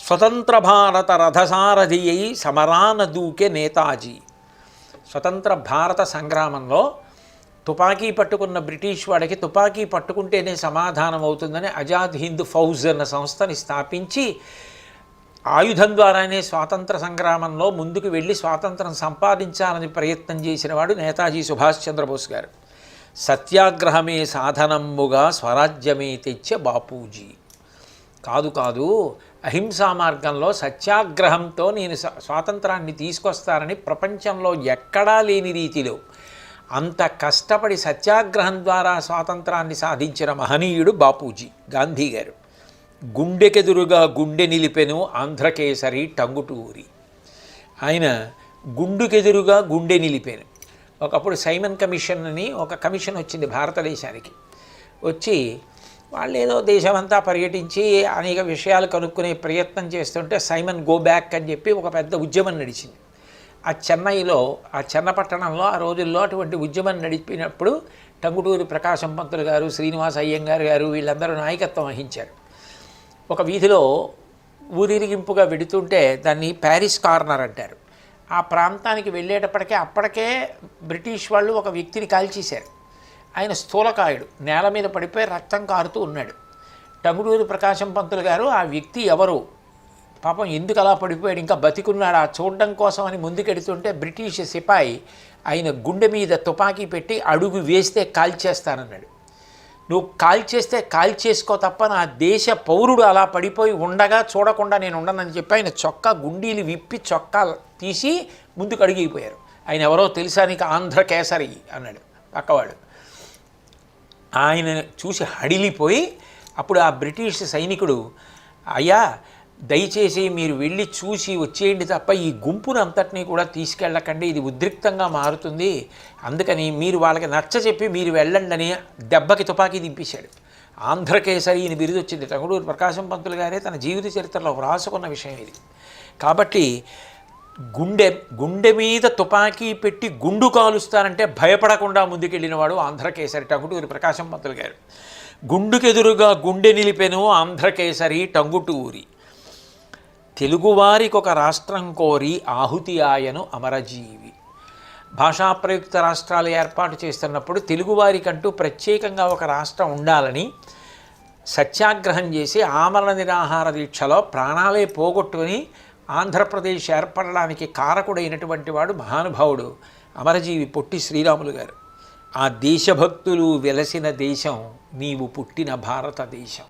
స్వతంత్ర భారత రథసారథి అయి సమరాన దూకే నేతాజీ. స్వతంత్ర భారత సంగ్రామంలో తుపాకీ పట్టుకున్న బ్రిటిష్ వాడికి తుపాకీ పట్టుకుంటేనే సమాధానం అవుతుందని ఆజాద్ హింద్ ఫౌజ్ అన్న సంస్థని స్థాపించి ఆయుధం ద్వారానే స్వాతంత్ర సంగ్రామంలో ముందుకు వెళ్ళి స్వాతంత్రం సంపాదించాలని ప్రయత్నం చేసినవాడు నేతాజీ సుభాష్ చంద్రబోస్ గారు. సత్యాగ్రహమే సాధనముగా స్వరాజ్యమే తెచ్చే బాపూజీ. కాదు అహింసా మార్గంలో సత్యాగ్రహంతో నేను స్వాతంత్రాన్ని తీసుకొస్తానని ప్రపంచంలో ఎక్కడా లేని రీతిలో అంత కష్టపడి సత్యాగ్రహం ద్వారా స్వాతంత్రాన్ని సాధించిన మహనీయుడు బాపూజీ గాంధీ గారు. గుండెకెదురుగా గుండె నిలిపెను ఆంధ్రకేసరి టంగుటూరి. ఆయన గుండెకెదురుగా గుండె నిలిపాను. ఒకప్పుడు సైమన్ కమిషన్ అని ఒక కమిషన్ వచ్చింది భారతదేశానికి. వచ్చి వాళ్ళు ఏదో దేశమంతా పర్యటించి అనేక విషయాలు కనుక్కునే ప్రయత్నం చేస్తుంటే సైమన్ గో బ్యాక్ అని చెప్పి ఒక పెద్ద ఉద్యమం నడిచింది. ఆ చెన్నైలో, ఆ చెన్నపట్టణంలో ఆ రోజుల్లో అటువంటి ఉద్యమం నడిపినప్పుడు టంగుటూరి ప్రకాశం పంతులు గారు, శ్రీనివాస అయ్యంగార్ గారు వీళ్ళందరూ నాయకత్వం వహించారు. ఒక వీధిలో ఊరిరిగింపుగా వెడుతుంటే దాన్ని ప్యారిస్ కార్నర్ అంటారు. ఆ ప్రాంతానికి వెళ్ళేటప్పటికే అప్పటికే బ్రిటిష్ వాళ్ళు ఒక వ్యక్తిని కాల్చేశారు. ఆయన స్థూలకాయుడు, నేల మీద పడిపోయి రక్తం కారుతూ ఉన్నాడు. టంగుటూరి ప్రకాశం పంతులు గారు ఆ వ్యక్తి ఎవరు, పాపం ఎందుకు అలా పడిపోయాడు, ఇంకా బతికున్నాడు ఆ చూడడం కోసం అని ముందుకెడుతుంటే బ్రిటిష్ సిపాయి ఆయన గుండె మీద తుపాకీ పెట్టి అడుగు వేస్తే కాల్చేస్తానన్నాడు. నువ్వు కాల్చేస్తే కాల్చేసుకో తప్ప నా దేశ పౌరుడు అలా పడిపోయి ఉండగా చూడకుండా నేను ఉండనని చెప్పి ఆయన చొక్కా గుండీలు విప్పి చొక్కా తీసి ముందుకు అడిగిపోయారు. ఆయన ఎవరో తెలుసా నీకు, ఆంధ్రకేసరి అన్నాడు పక్కవాడు. ఆయన చూసి హడిలిపోయి అప్పుడు ఆ బ్రిటిష్ సైనికుడు, అయ్యా దయచేసి మీరు వెళ్ళి చూసి వచ్చేయండి తప్ప ఈ గుంపును అంతటినీ కూడా తీసుకెళ్ళకండి, ఇది ఉద్రిక్తంగా మారుతుంది, అందుకని మీరు వాళ్ళకి నచ్చ చెప్పి మీరు వెళ్ళండి అని దెబ్బకి తుపాకీ దింపేశాడు. ఆంధ్రకేసరి అని బిరుదు వచ్చింది. టంగుటూరి ప్రకాశం పంతులు గారే తన జీవిత చరిత్రలో వ్రాసుకున్న విషయం ఇది. కాబట్టి గుండె మీద తుపాకీ పెట్టి గుండు కాలుస్తారంటే భయపడకుండా ముందుకెళ్ళినవాడు ఆంధ్రకేసరి టంగుటూరి ప్రకాశం పంతులు గారు. గుండుకెదురుగా గుండె నిలిపెను ఆంధ్రకేసరి టంగుటూరి. తెలుగువారికి ఒక రాష్ట్రం కోరి ఆహుతి ఆయను అమరజీవి. భాషా ప్రయుక్త రాష్ట్రాలు ఏర్పాటు చేస్తున్నప్పుడు తెలుగువారికంటూ ప్రత్యేకంగా ఒక రాష్ట్రం ఉండాలని సత్యాగ్రహం చేసి ఆమరణ నిరాహార దీక్షలో ప్రాణాలే పోగొట్టుకుని ఆంధ్రప్రదేశ్ ఏర్పడడానికి కారకుడైనటువంటి వాడు మహానుభావుడు అమరజీవి పొట్టి శ్రీరాములు గారు. ఆ దేశభక్తులు వెలసిన దేశం నీవు పుట్టిన భారతదేశం.